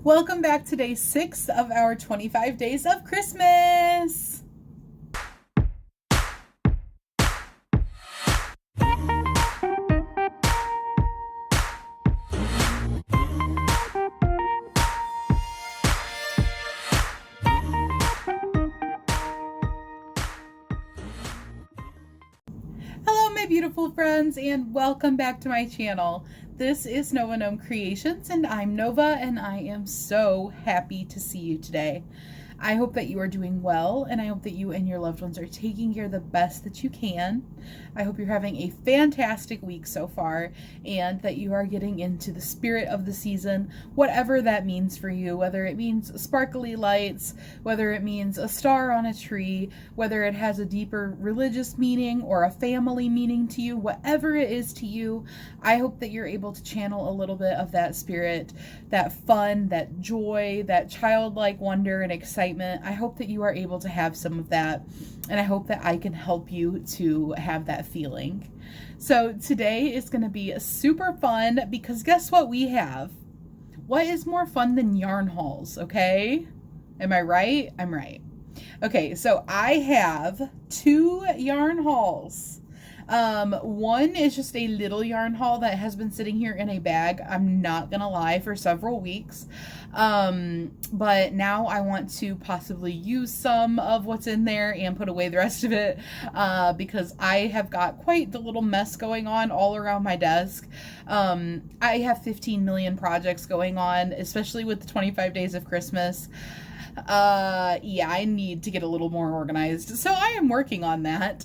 Welcome back to day 6 of our 25 days of Christmas. Hello my beautiful friends and welcome back to my channel. This is Nova Gnome Creations and I'm Nova and I am so happy to see you today. I hope that you are doing well and I hope that you and your loved ones are taking care the best that you can. I hope you're having a fantastic week so far and that you are getting into the spirit of the season, whatever that means for you, whether it means sparkly lights, whether it means a star on a tree, whether it has a deeper religious meaning or a family meaning to you, whatever it is to you, I hope that you're able to channel a little bit of that spirit, that fun, that joy, that childlike wonder and excitement. I hope that you are able to have some of that, and I hope that I can help you to have that feeling. So today is going to be super fun because guess what we have? What is more fun than yarn hauls, okay? Am I right? I'm right. Okay, so I have 2 yarn hauls. One is just a little yarn haul that has been sitting here in a bag, I'm not gonna lie, for several weeks. But now I want to possibly use some of what's in there and put away the rest of it, because I have got quite the little mess going on all around my desk. I have 15 million projects going on, especially with the 25 days of Christmas. Yeah, I need to get a little more organized. So I am working on that.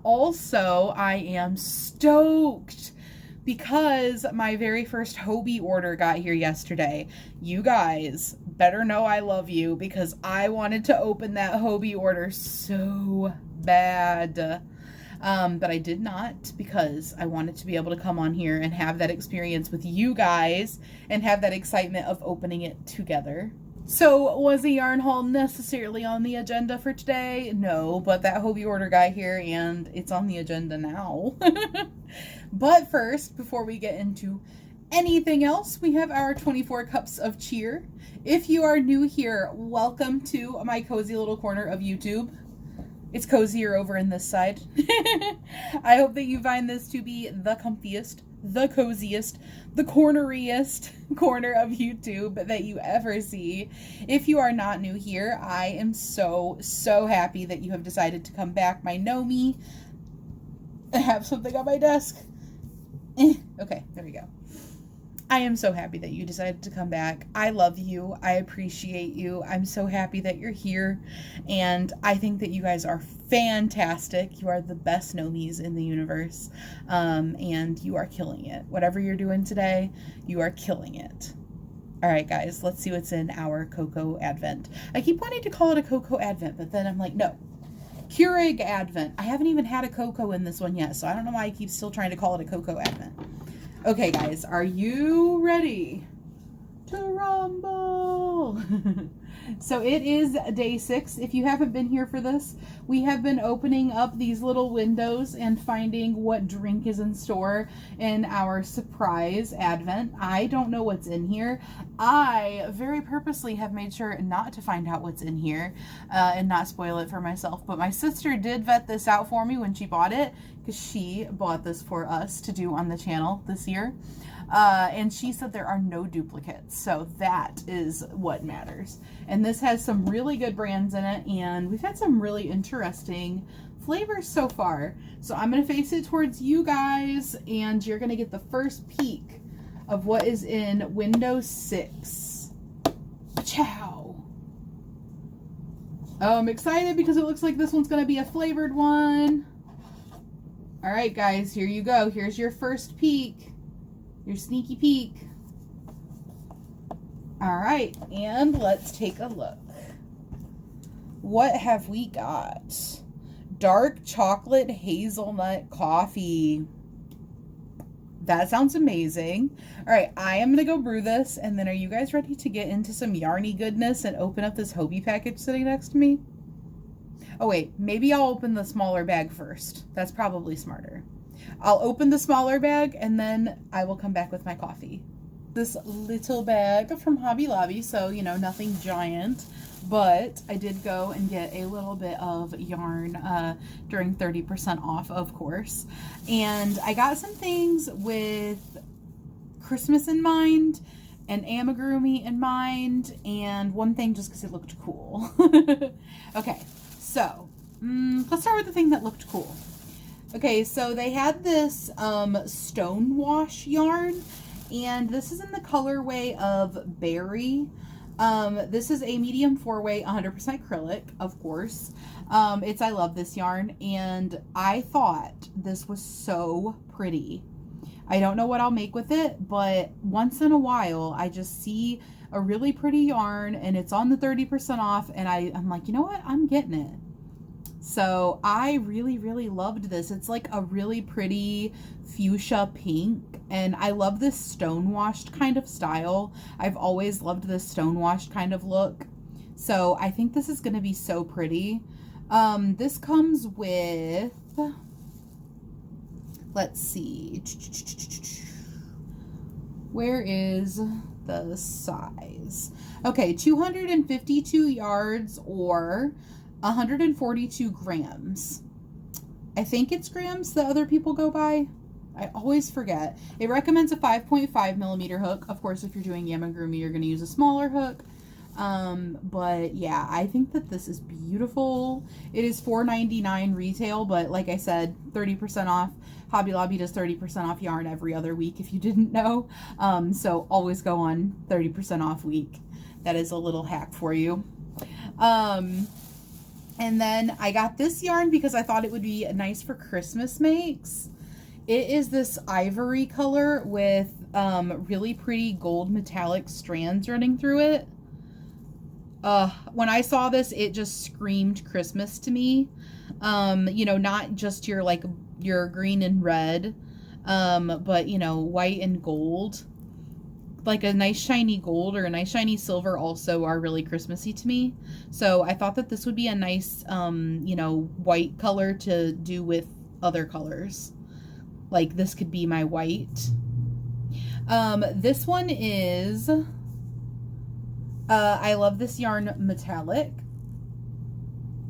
Also, I am stoked because my very first Hobbii order got here yesterday. You guys better know I love you because I wanted to open that Hobbii order so bad. But I did not because I wanted to be able to come on here and have that experience with you guys and have that excitement of opening it together. So was a yarn haul necessarily on the agenda for today? No, but that Hobbii order got here and it's on the agenda now. But first, before we get into anything else, we have our 24 cups of cheer. If you are new here, welcome to my cozy little corner of YouTube. It's cozier over in this side. I hope that you find this to be the comfiest, the coziest, the corneriest corner of YouTube that you ever see. If you are not new here, I am so happy that you have decided to come back. My Nomi. I have something on my desk. Okay, there we go. I am so happy that you decided to come back. I love you. I appreciate you. I'm so happy that you're here. And I think that you guys are fantastic. You are the best Nomies in the universe. And you are killing it. Whatever you're doing today, you are killing it. All right, guys, let's see what's in our Cocoa Advent. I keep wanting to call it a Cocoa Advent, but then I'm like, no. Keurig Advent. I haven't even had a cocoa in this one yet, so I don't know why I keep still trying to call it a Cocoa Advent. Okay, guys, are you ready to rumble? So it is day 6. If you haven't been here for this, we have been opening up these little windows and finding what drink is in store in our surprise advent. I don't know what's in here. I very purposely have made sure not to find out what's in here and not spoil it for myself. But my sister did vet this out for me when she bought it, because she bought this for us to do on the channel this year. And she said there are no duplicates, so that is what matters. And this has some really good brands in it, and we've had some really interesting flavors so far. So I'm going to face it towards you guys, and you're going to get the first peek of what is in Windows 6. Ciao! Oh, I'm excited because it looks like this one's going to be a flavored one. All right, guys, here you go. Here's your first peek. Your sneaky peek. All right, and let's take a look. What have we got? Dark chocolate hazelnut coffee. That sounds amazing. All right, I am gonna go brew this, and then are you guys ready to get into some yarny goodness and open up this Hobbii package sitting next to me? Oh wait, maybe I'll open the smaller bag first. That's probably smarter. I'll open the smaller bag and then I will come back with my coffee. this little bag from Hobby Lobby, so, you know, nothing giant. But I did go and get a little bit of yarn during 30% off, of course. And I got some things with Christmas in mind and amigurumi in mind, and one thing just because it looked cool. Okay, so let's start with the thing that looked cool. Okay, so they had this stone wash yarn, and this is in the colorway of berry. This is a medium 4-way 100% acrylic, of course. I love this yarn, and I thought this was so pretty. I don't know what I'll make with it, but once in a while I just see a really pretty yarn and it's on the 30% off, and I'm like, you know what, I'm getting it. So I really loved this. It's like a really pretty fuchsia pink, and I love this stone washed kind of style. I've always loved this stone washed kind of look, so I think this is going to be so pretty. This comes with, let's see, where is the size? Okay, 252 yards or 142 grams. I think it's grams that other people go by. I always forget. It recommends a 5.5 millimeter hook. Of course, if you're doing amigurumi, you're going to use a smaller hook. But yeah, I think that this is beautiful. It is $4.99 retail, but like I said, 30% off. Hobby Lobby does 30% off yarn every other week, if you didn't know. So always go on 30% off week. That is a little hack for you. And then I got this yarn because I thought it would be nice for Christmas makes. It is this ivory color with really pretty gold metallic strands running through it. When I saw this, it just screamed Christmas to me. You know, not just your green and red, but, you know, white and gold. Like a nice shiny gold or a nice shiny silver also are really Christmassy to me. So I thought that this would be a nice, you know, white color to do with other colors. Like this could be my white. This one is, I love this yarn metallic.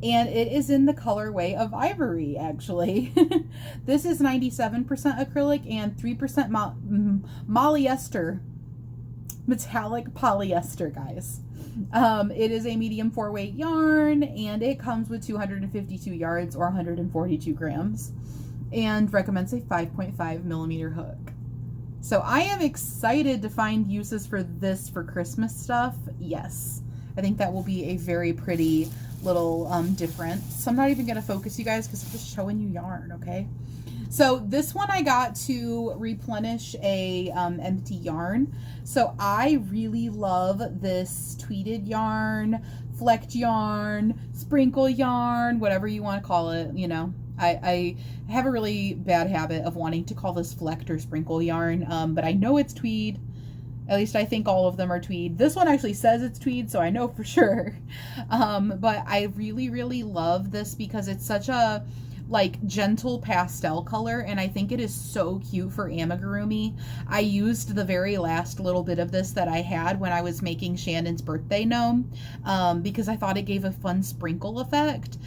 And it is in the colorway of ivory, actually. This is 97% acrylic and 3% polyester. Metallic polyester, guys. It is a medium 4-weight yarn, and it comes with 252 yards or 142 grams, and recommends a 5.5 millimeter hook. So I am excited to find uses for this for Christmas stuff. Yes, I think that will be a very pretty little difference. I'm not even going to focus, you guys, because I'm just showing you yarn, okay? So this one I got to replenish a empty yarn. So I really love this tweeted yarn, flecked yarn, sprinkle yarn, whatever you want to call it. You know, I have a really bad habit of wanting to call this flecked or sprinkle yarn, but I know it's tweed. At least I think all of them are tweed. This one actually says it's tweed, so I know for sure. But I really love this because it's such a like gentle pastel color, and I think it is so cute for amigurumi. I used the very last little bit of this that I had when I was making Shannon's birthday gnome, because I thought it gave a fun sprinkle effect.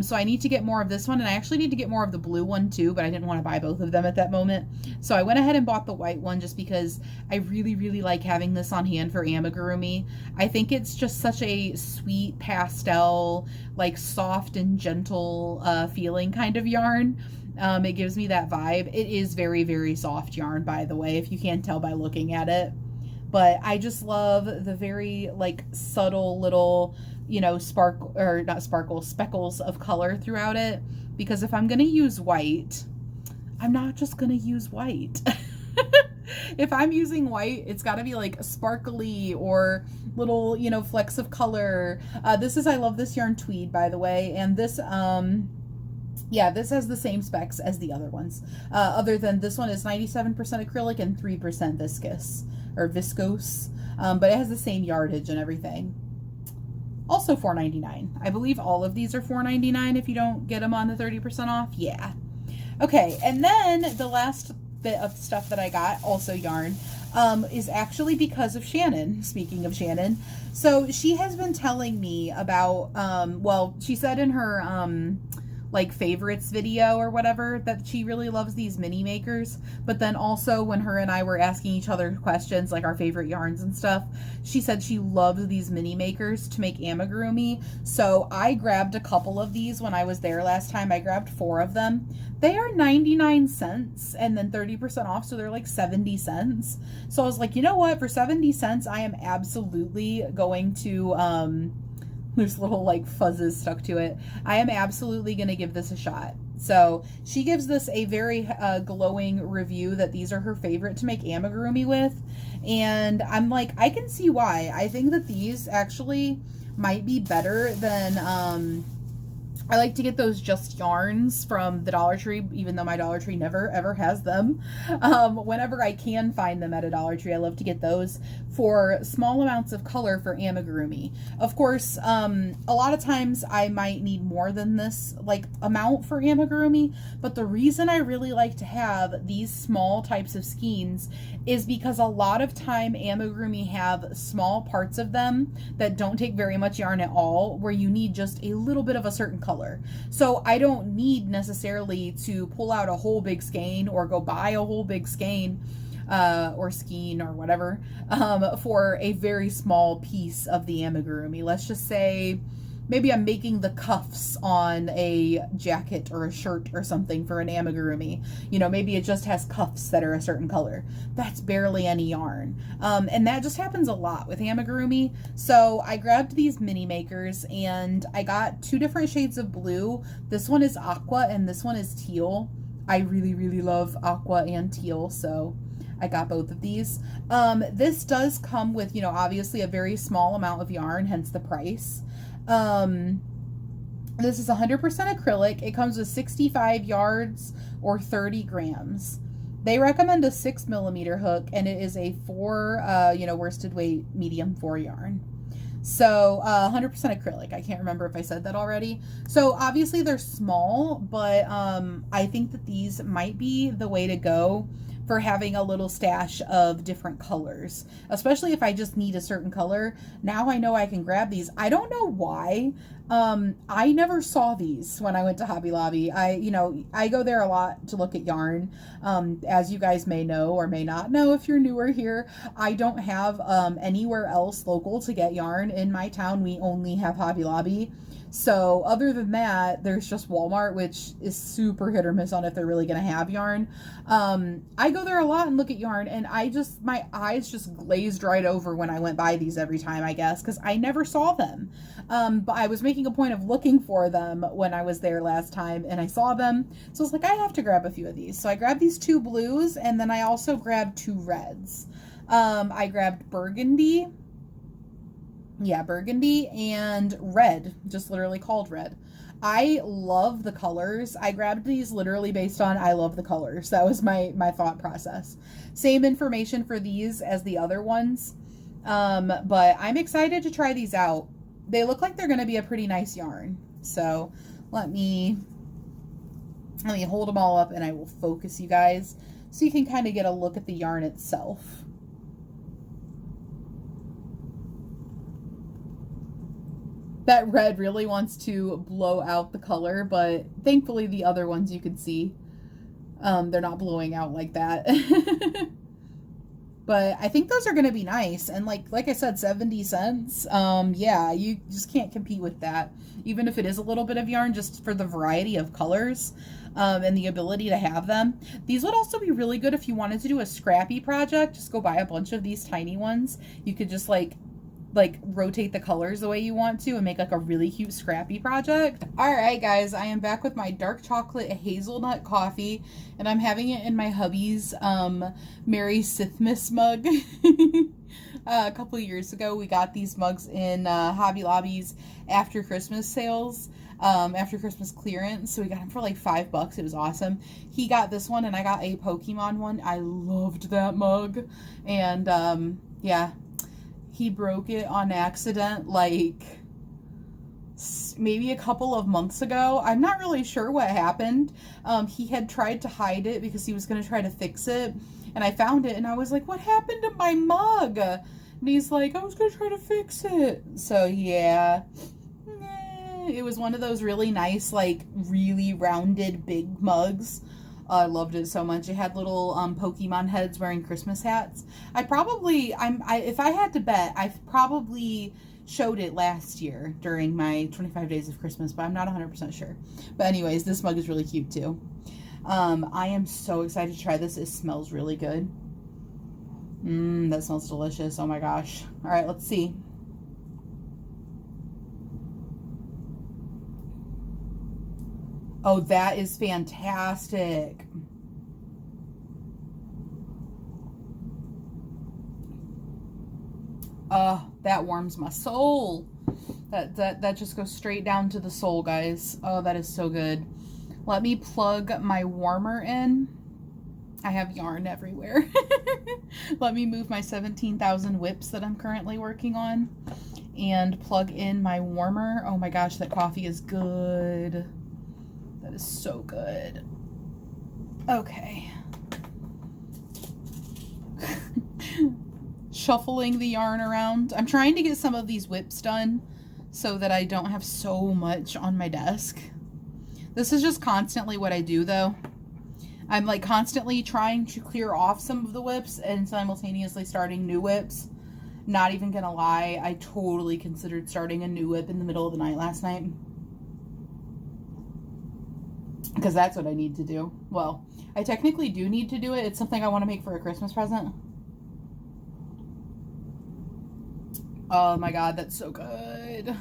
So I need to get more of this one, and I actually need to get more of the blue one too, but I didn't want to buy both of them at that moment. So I went ahead and bought the white one just because I really like having this on hand for amigurumi. I think it's just such a sweet pastel, like soft and gentle feeling kind of yarn. It gives me that vibe. It is very soft yarn, by the way, if you can't tell by looking at it. But I just love the very like subtle little, you know, speckles of color throughout it. Because if I'm going to use white, I'm not just going to use white. If I'm using white, it's got to be like sparkly or little, you know, flecks of color. I love this yarn tweed, by the way. And this, yeah, this has the same specs as the other ones. Other than this one is 97% acrylic and 3% viscose. But it has the same yardage and everything. Also $4.99. I believe all of these are $4.99 if you don't get them on the 30% off. Yeah. Okay, and then the last bit of stuff that I got, also yarn. is actually because of Shannon. Speaking of Shannon, so she has been telling me about, well, she said in her, like favorites video or whatever that she really loves these mini makers, but then also when her and I were asking each other questions like our favorite yarns and stuff, she said she loves these mini makers to make amigurumi. So I grabbed a couple of these when I was there last time. I grabbed 4 of them. They are 99 cents and then 30% off, so they're like 70 cents. So I was like, you know what, for 70 cents I am absolutely going to there's little like fuzzes stuck to it. I am absolutely going to give this a shot. So she gives this a very glowing review that these are her favorite to make amigurumi with. And I'm like, I can see why. I think that these actually might be better than, I like to get those just yarns from the Dollar Tree, even though my Dollar Tree never ever has them. Whenever I can find them at a Dollar Tree, I love to get those for small amounts of color for amigurumi. Of course, a lot of times I might need more than this like amount for amigurumi, but the reason I really like to have these small types of skeins is because a lot of time amigurumi have small parts of them that don't take very much yarn at all, where you need just a little bit of a certain color. So I don't need necessarily to pull out a whole big skein or go buy a whole big skein or skein or whatever for a very small piece of the amigurumi. Let's just say maybe I'm making the cuffs on a jacket or a shirt or something for an amigurumi. You know, maybe it just has cuffs that are a certain color. That's barely any yarn. And that just happens a lot with amigurumi. So I grabbed these mini makers and I got 2 different shades of blue. This one is aqua and this one is teal. I really, really love aqua and teal, so I got both of these. This does come with, you know, obviously a very small amount of yarn, hence the price. This is 100% acrylic. It comes with 65 yards or 30 grams. They recommend a 6mm hook, and it is a 4, worsted weight medium 4 yarn. So 100% acrylic. I can't remember if I said that already. So obviously they're small, but I think that these might be the way to go for having a little stash of different colors, especially if I just need a certain color. Now I know I can grab these. I don't know why. I never saw these when I went to Hobby Lobby. I go there a lot to look at yarn. As you guys may know or may not know if you're newer here, I don't have anywhere else local to get yarn in my town. We only have Hobby Lobby. So other than that, there's just Walmart, which is super hit or miss on if they're really going to have yarn. I go there a lot and look at yarn, and my eyes just glazed right over when I went by these every time, I guess, because I never saw them. But I was making a point of looking for them when I was there last time, and I saw them. So I was like, I have to grab a few of these. So I grabbed these 2 blues, and then I also grabbed 2 reds. I grabbed burgundy. Yeah, burgundy and red, just literally called red. I love the colors. I grabbed these literally based on I love the colors. That was my thought process. Same information for these as the other ones. But I'm excited to try these out. They look like they're going to be a pretty nice yarn. So let me hold them all up and I will focus you guys so you can kind of get a look at the yarn itself. That red really wants to blow out the color, but thankfully the other ones you can see, they're not blowing out like that. But I think those are going to be nice. And like I said, 70 cents. Yeah, you just can't compete with that. Even if it is a little bit of yarn, just for the variety of colors and the ability to have them. These would also be really good if you wanted to do a scrappy project. Just go buy a bunch of these tiny ones. You could just like rotate the colors the way you want to and make like a really cute scrappy project. All right, guys, I am back with my dark chocolate hazelnut coffee, and I'm having it in my hubby's Merry Sithmas mug. A couple of years ago, we got these mugs in Hobby Lobby's after Christmas sales, after Christmas clearance. So we got them for like $5. It was awesome. He got this one and I got a Pokemon one. I loved that mug. And yeah, he broke it on accident like maybe a couple of months ago. I'm not really sure what happened. He had tried to hide it because he was going to try to fix it, And I found it and I was like, what happened to my mug? And he's like, I was going to try to fix it. So yeah, it was one of those really nice, like really rounded big mugs. I loved it so much. It had little Pokemon heads wearing Christmas hats. If I had to bet, I've probably showed it last year during my 25 days of Christmas, but I'm not 100% sure. But anyways, this mug is really cute too. I am so excited to try this. It smells really good. That smells delicious. Oh my gosh. All right, let's see. Oh, that is fantastic. That warms my soul. That just goes straight down to the soul, guys. Oh, that is so good. Let me plug my warmer in. I have yarn everywhere. Let me move my 17,000 whips that I'm currently working on and plug in my warmer. Oh my gosh, that coffee is good. That is so good. Okay. Shuffling the yarn around. I'm trying to get some of these whips done so that I don't have so much on my desk. This is just constantly what I do though. I'm like constantly trying to clear off some of the whips and simultaneously starting new whips. Not even gonna lie, I totally considered starting a new whip in the middle of the night last night. Because that's what I need to do. Well, I technically do need to do it. It's something I want to make for a Christmas present. Oh my god, that's so good.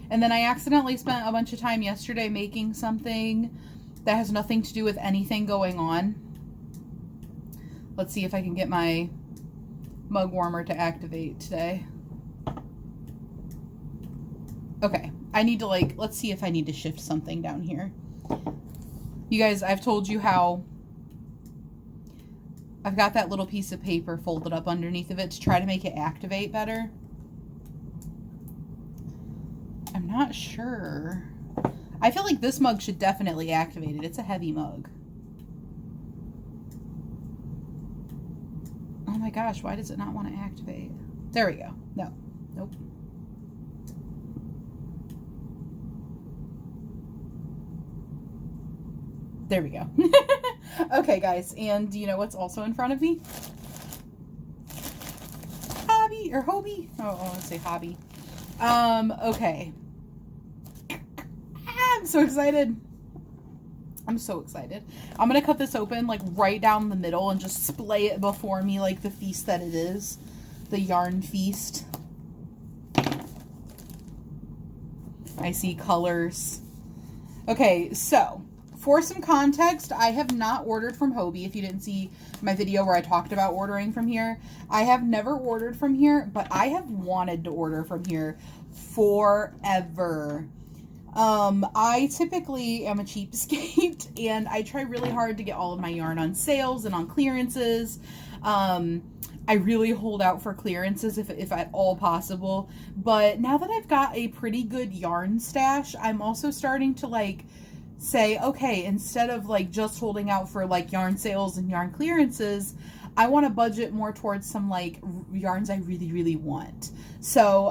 And then I accidentally spent a bunch of time yesterday making something that has nothing to do with anything going on. Let's see if I can get my mug warmer to activate today. Okay, I need to let's see if I need to shift something down here. You guys, I've told you how I've got that little piece of paper folded up underneath of it to try to make it activate better. I'm not sure. I feel like this mug should definitely activate it. It's a heavy mug. Oh my gosh, why does it not want to activate? There we go. No. Nope. There we go. Okay, guys, and do you know what's also in front of me? Hobby, or Hobie? Oh, I want to say Hobby. Okay. I'm so excited. I'm so excited. I'm going to cut this open, like, right down the middle and just splay it before me like the feast that it is. The yarn feast. I see colors. Okay, so for some context, I have not ordered from Hobie. If you didn't see my video where I talked about ordering from here, I have never ordered from here, but I have wanted to order from here forever. I typically am a cheapskate and I try really hard to get all of my yarn on sales and on clearances. I really hold out for clearances if at all possible. But now that I've got a pretty good yarn stash, I'm also starting to say, okay, instead of just holding out for yarn sales and yarn clearances, I want to budget more towards some yarns I really, really want. So,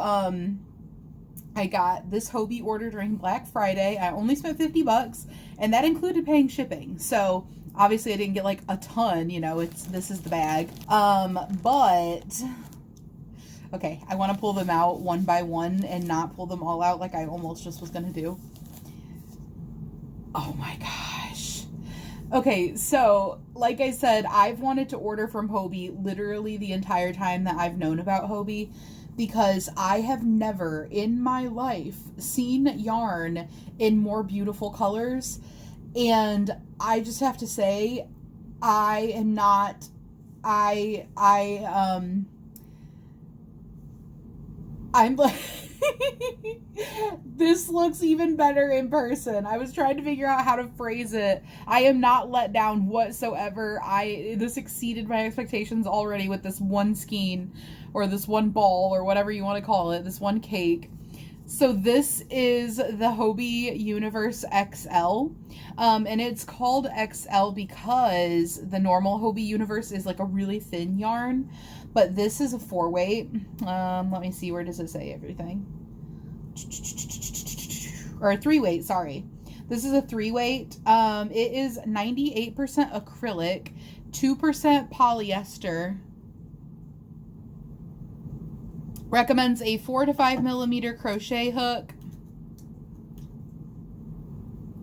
I got this Hobie order during Black Friday. I only spent $50 and that included paying shipping. So obviously I didn't get a ton, this is the bag. But okay, I want to pull them out one by one and not pull them all out like I almost just was going to do. Oh my gosh. Okay, so like I said, I've wanted to order from Hobie literally the entire time that I've known about Hobie, because I have never in my life seen yarn in more beautiful colors. And I just have to say, I'm this looks even better in person. I was trying to figure out how to phrase it. I am not let down whatsoever. This exceeded my expectations already with this one skein, or this one ball, or whatever you want to call it, this one cake. So this is the Hobie Universe XL, and it's called XL because the normal Hobie Universe is like a really thin yarn, but this is a 4-weight. Let me see, where does it say everything? Or a 3-weight, sorry. This is a 3-weight. It is 98% acrylic, 2% polyester. Recommends a 4 to 5 millimeter crochet hook.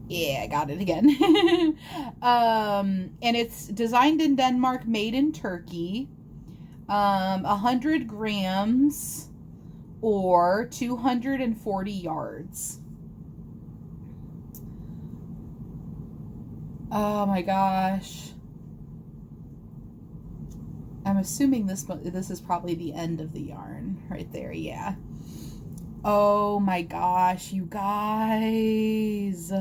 Yeah, I got it again. And it's designed in Denmark, made in Turkey. 100 grams or 240 yards. Oh my gosh. I'm assuming this is probably the end of the yarn right there. Yeah. Oh my gosh, you guys.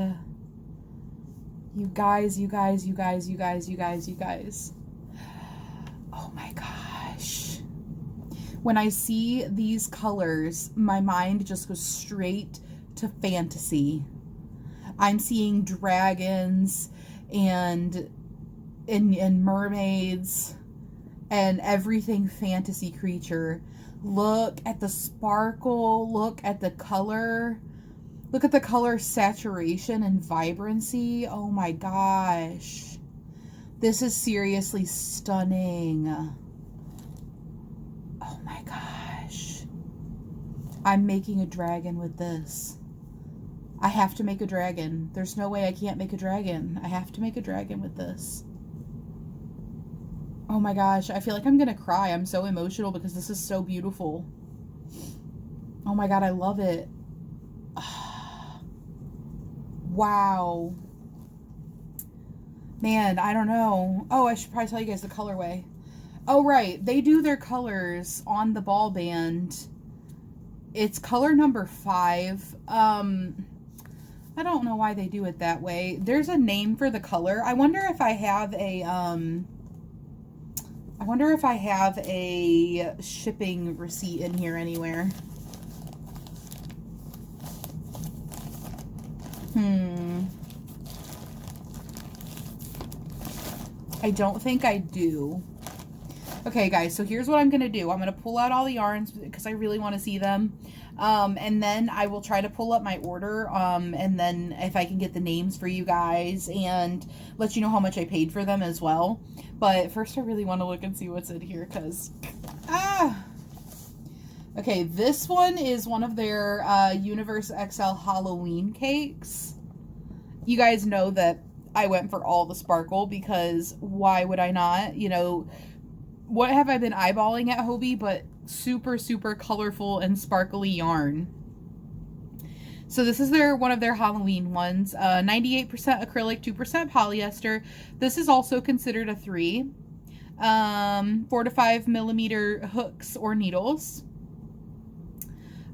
You guys. Oh my gosh. When I see these colors, my mind just goes straight to fantasy. I'm seeing dragons and mermaids and everything fantasy creature. Look at the sparkle, look at the color, look at the color saturation and vibrancy. Oh my gosh. This is seriously stunning. Oh my gosh. I'm making a dragon with this. I have to make a dragon. There's no way I can't make a dragon. I have to make a dragon with this. Oh my gosh, I feel like I'm gonna cry. I'm so emotional because this is so beautiful. Oh my god, I love it. Wow. Man, I don't know. Oh, I should probably tell you guys the colorway. Oh, right. They do their colors on the ball band. It's color number 5. I don't know why they do it that way. There's a name for the color. I wonder if I have a shipping receipt in here anywhere. I don't think I do. Okay, guys, so here's what I'm going to do. I'm going to pull out all the yarns because I really want to see them. And then I will try to pull up my order. And then if I can get the names for you guys and let you know how much I paid for them as well. But first I really want to look and see what's in here because, okay, this one is one of their Universe XL Halloween cakes. You guys know that I went for all the sparkle because why would I not? You know, what have I been eyeballing at Hobie but super, super colorful and sparkly yarn. So this is one of their Halloween ones. 98% acrylic, 2% polyester. This is also considered a 3. 4 to 5 millimeter hooks or needles.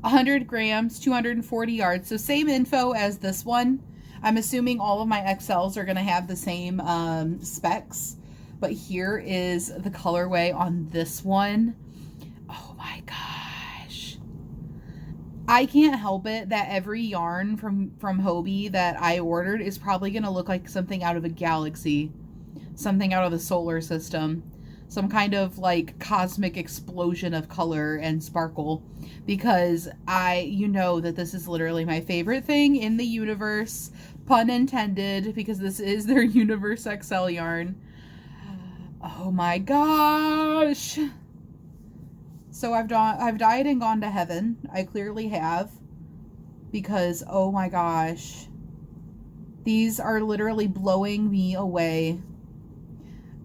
100 grams, 240 yards. So same info as this one. I'm assuming all of my XLs are going to have the same specs. But here is the colorway on this one. Oh my gosh. I can't help it that every yarn from Hobie that I ordered is probably going to look like something out of a galaxy. Something out of the solar system. Some kind of like cosmic explosion of color and sparkle. Because you know that this is literally my favorite thing in the universe. Pun intended, because this is their Universe XL yarn. Oh my gosh. So I've died and gone to heaven. I clearly have. Because, oh my gosh. These are literally blowing me away.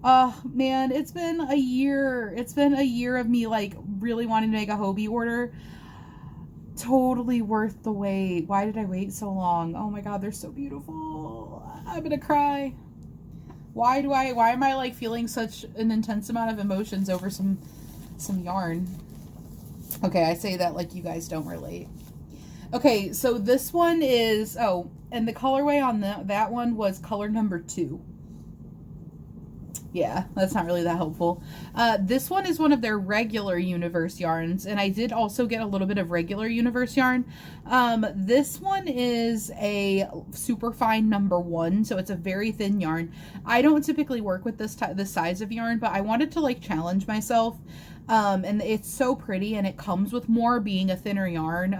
Oh, man, it's been a year. It's been a year of me, like, really wanting to make a Hobie order. Totally worth the wait. Why did I wait so long? Oh my god, they're so beautiful. I'm gonna cry. Why am I like feeling such an intense amount of emotions over some yarn? Okay, I say that like you guys don't relate. Okay, so this one is, and the colorway on that one was color number 2. Yeah, that's not really that helpful. This one is one of their regular universe yarns, and I did also get a little bit of regular universe yarn. This one is a super fine #1, so it's a very thin yarn. I don't typically work with this size of yarn, but I wanted to like challenge myself. And it's so pretty, and it comes with more, being a thinner yarn,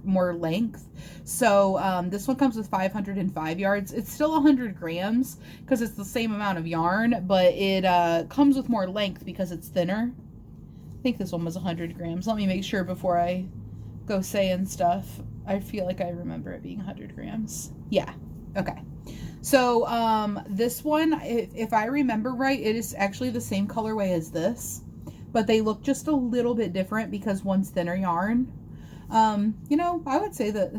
more length. So this one comes with 505 yards. It's still 100 grams because it's the same amount of yarn, but it comes with more length because it's thinner. I think this one was 100 grams. Let me make sure before I go saying stuff. I feel like I remember it being 100 grams. Yeah. Okay. So this one, if I remember right, it is actually the same colorway as this, but they look just a little bit different because one's thinner yarn. You know, I would say that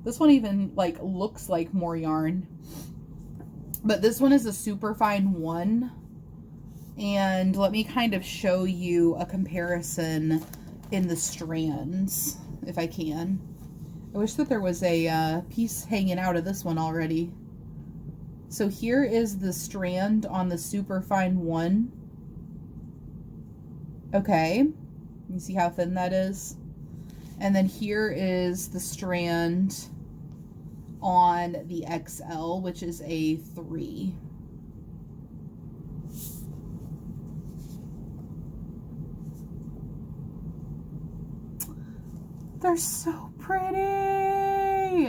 this one even like looks like more yarn, but this one is a super fine one. And let me kind of show you a comparison in the strands if I can. I wish that there was a piece hanging out of this one already. So here is the strand on the super fine one. Okay, you see how thin that is? And then here is the strand on the XL, which is a 3. They're so pretty.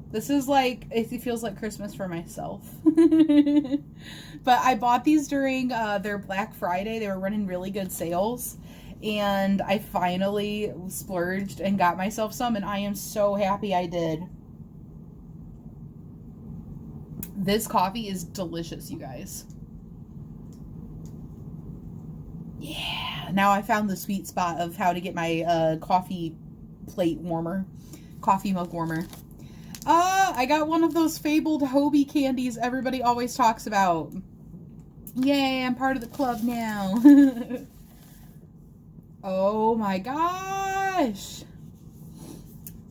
This is like, it feels like Christmas for myself. But I bought these during their Black Friday. They were running really good sales. And I finally splurged and got myself some. And I am so happy I did. This coffee is delicious, you guys. Yeah. Now I found the sweet spot of how to get my coffee plate warmer. Coffee mug warmer. I got one of those fabled Hobie candies everybody always talks about. Yay, I'm part of the club now. Oh my gosh.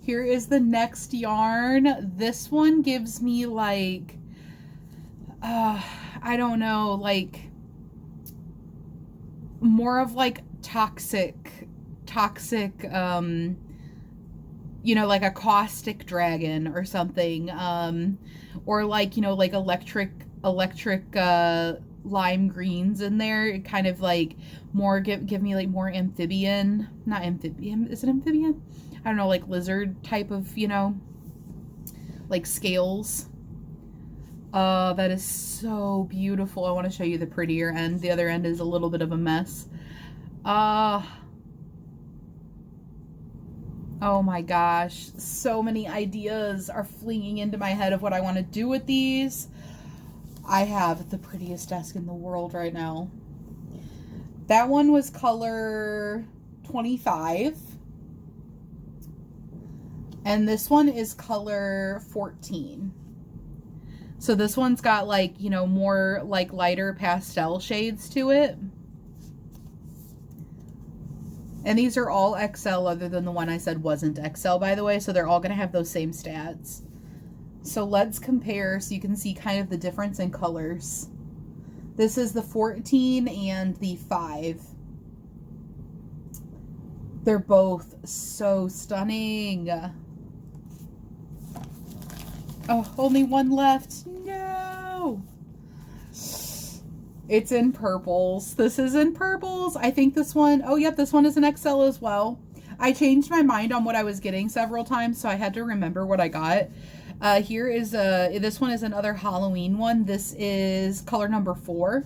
Here is the next yarn. This one gives me like, I don't know, like more of like toxic, you know, like a caustic dragon or something, or like, you know, like electric lime greens in there. It kind of like more give me like more amphibian, not amphibian, is it amphibian? I don't know, like lizard type of, you know, like scales. That is so beautiful. I want to show you the prettier end. The other end is a little bit of a mess. Oh my gosh, so many ideas are flinging into my head of what I want to do with these. I have the prettiest desk in the world right now. That one was color 25. And this one is color 14. So this one's got like, you know, more like lighter pastel shades to it. And these are all XL other than the one I said wasn't XL, by the way. So they're all going to have those same stats. So let's compare so you can see kind of the difference in colors. This is the 14 and the 5. They're both so stunning. Oh, only one left. No. It's in purples. This is in purples. I think this one, oh yep, this one is an XL as well. I changed my mind on what I was getting several times, so I had to remember what I got. Here is this one is another Halloween one. This is color number 4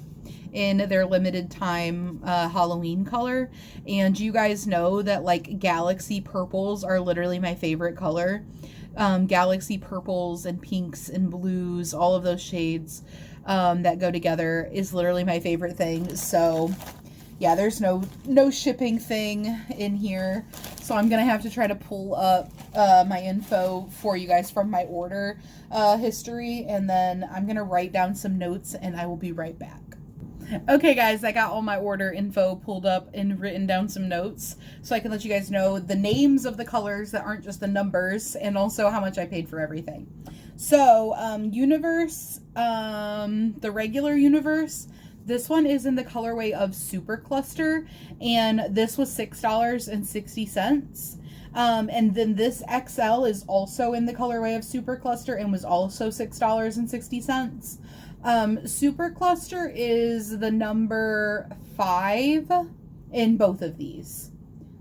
in their limited time Halloween color. And you guys know that like galaxy purples are literally my favorite color. Galaxy purples and pinks and blues, all of those shades that go together is literally my favorite thing. So yeah, there's no shipping thing in here. So I'm going to have to try to pull up my info for you guys from my order history. And then I'm going to write down some notes and I will be right back. Okay, guys, I got all my order info pulled up and written down some notes so I can let you guys know the names of the colors that aren't just the numbers, and also how much I paid for everything. So, Universe, the regular Universe, this one is in the colorway of Super Cluster, and this was $6.60. And then this XL is also in the colorway of Super Cluster and was also $6.60. Super Cluster is the number 5 in both of these.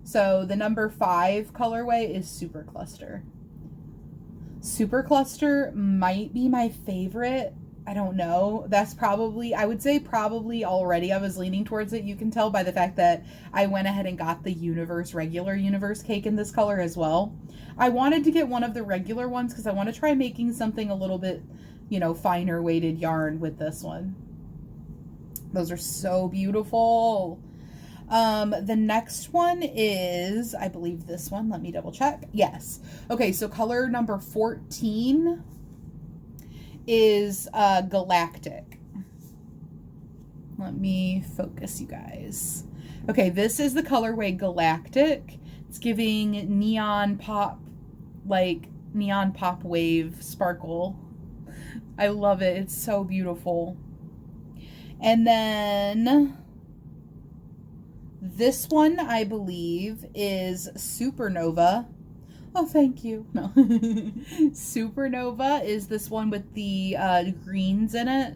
So the number 5 colorway is Super Cluster. Super Cluster might be my favorite. I don't know. That's probably, I would say probably already I was leaning towards it. You can tell by the fact that I went ahead and got the regular Universe cake in this color as well. I wanted to get one of the regular ones because I want to try making something a little bit, you know, finer weighted yarn with this one. Those are so beautiful. The next one is, I believe this one. Let me double check. Yes. Okay, so color number 14 is Galactic. Let me focus, you guys. Okay, this is the colorway Galactic. It's giving neon pop, like neon pop wave sparkle. I love it. It's so beautiful. And then this one, I believe, is Supernova. Oh, thank you. No. Supernova is this one with the greens in it,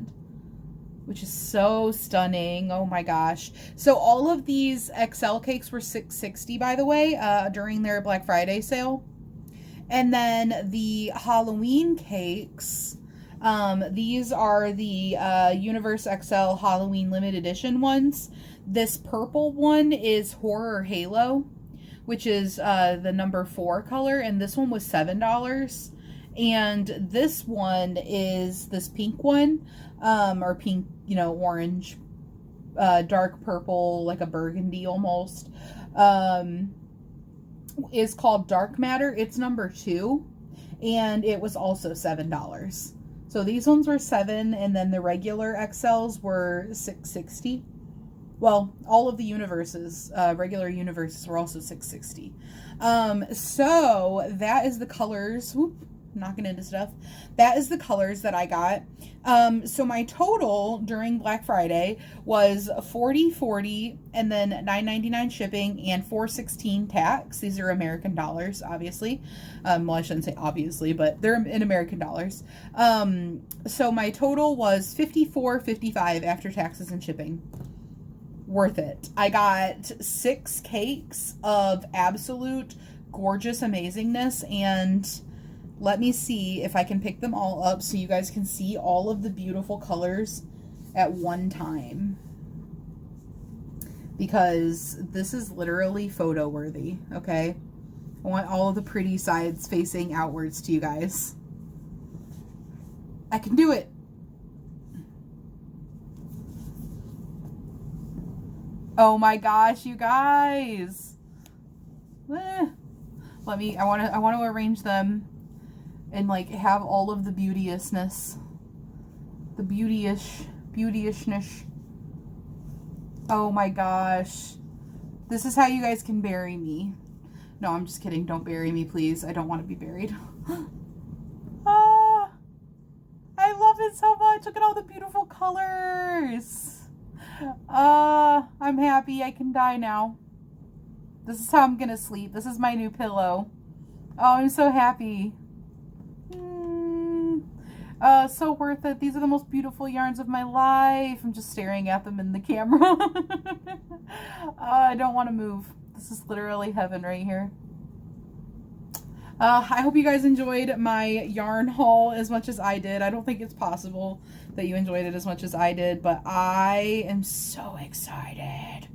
which is so stunning. Oh my gosh. So all of these XL cakes were $6.60, by the way, during their Black Friday sale. And then the Halloween cakes, these are the Universe XL Halloween limited edition ones. This purple one is Horror Halo, which is the number 4 color, and this one was $7. And this one is this pink one, or pink, you know, orange, dark purple, like a burgundy almost, is called Dark Matter. It's number 2, and it was also $7. So these ones were $7, and then the regular XLs were $6.60. Well, all of the universes, regular universes, were also $6.60. So that is the colors. Whoop, knocking into stuff. That is the colors that I got. So my total during Black Friday was $40.40, and then $9.99 shipping, and $4.16 tax. These are American dollars, obviously. Well, I shouldn't say obviously, but they're in American dollars. So my total was $54.55 after taxes and shipping. Worth it. I got 6 cakes of absolute gorgeous amazingness, and let me see if I can pick them all up so you guys can see all of the beautiful colors at one time, because this is literally photo worthy. Okay, I want all of the pretty sides facing outwards to you guys. I can do it. Oh my gosh, you guys. Let me, I want to arrange them and like have all of the beauteousness. The beautyishness. Oh my gosh. This is how you guys can bury me. No, I'm just kidding. Don't bury me, please. I don't want to be buried. Ah, I love it so much. Look at all the beautiful colors. I'm happy. I can die now. This is how I'm gonna sleep. This is my new pillow. Oh, I'm so happy. So worth it. These are the most beautiful yarns of my life. I'm just staring at them in the camera. I don't want to move. This is literally heaven right here. I hope you guys enjoyed my yarn haul as much as I did. I don't think it's possible that you enjoyed it as much as I did, but I am so excited.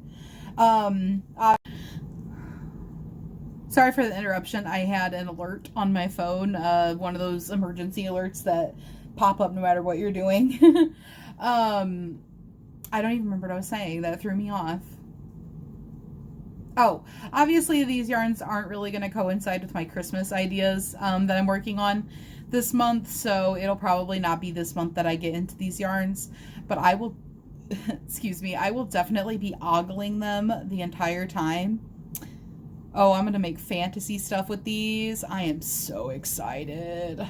Sorry for the interruption. I had an alert on my phone, one of those emergency alerts that pop up no matter what you're doing. I don't even remember what I was saying. That threw me off. Oh, obviously these yarns aren't really going to coincide with my Christmas ideas that I'm working on this month, so it'll probably not be this month that I get into these yarns, but I will excuse me, I will definitely be ogling them the entire time. Oh, I'm going to make fantasy stuff with these. I am so excited.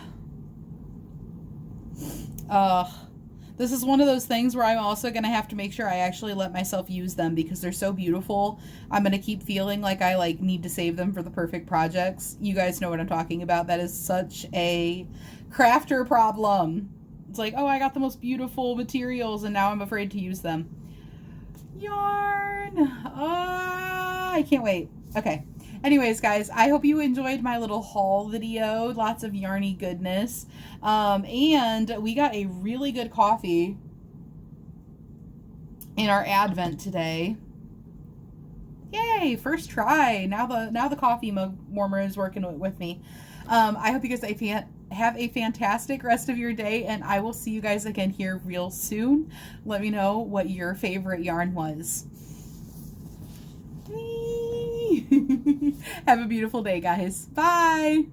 This is one of those things where I'm also going to have to make sure I actually let myself use them because they're so beautiful. I'm going to keep feeling like I need to save them for the perfect projects. You guys know what I'm talking about. That is such a crafter problem. It's like, oh, I got the most beautiful materials and now I'm afraid to use them. Yarn. I can't wait. Okay. Anyways, guys, I hope you enjoyed my little haul video. Lots of yarny goodness. And we got a really good coffee in our advent today. Yay, first try. Now the coffee mug warmer is working with me. I hope you guys have a fantastic rest of your day, and I will see you guys again here real soon. Let me know what your favorite yarn was. Have a beautiful day, guys. Bye.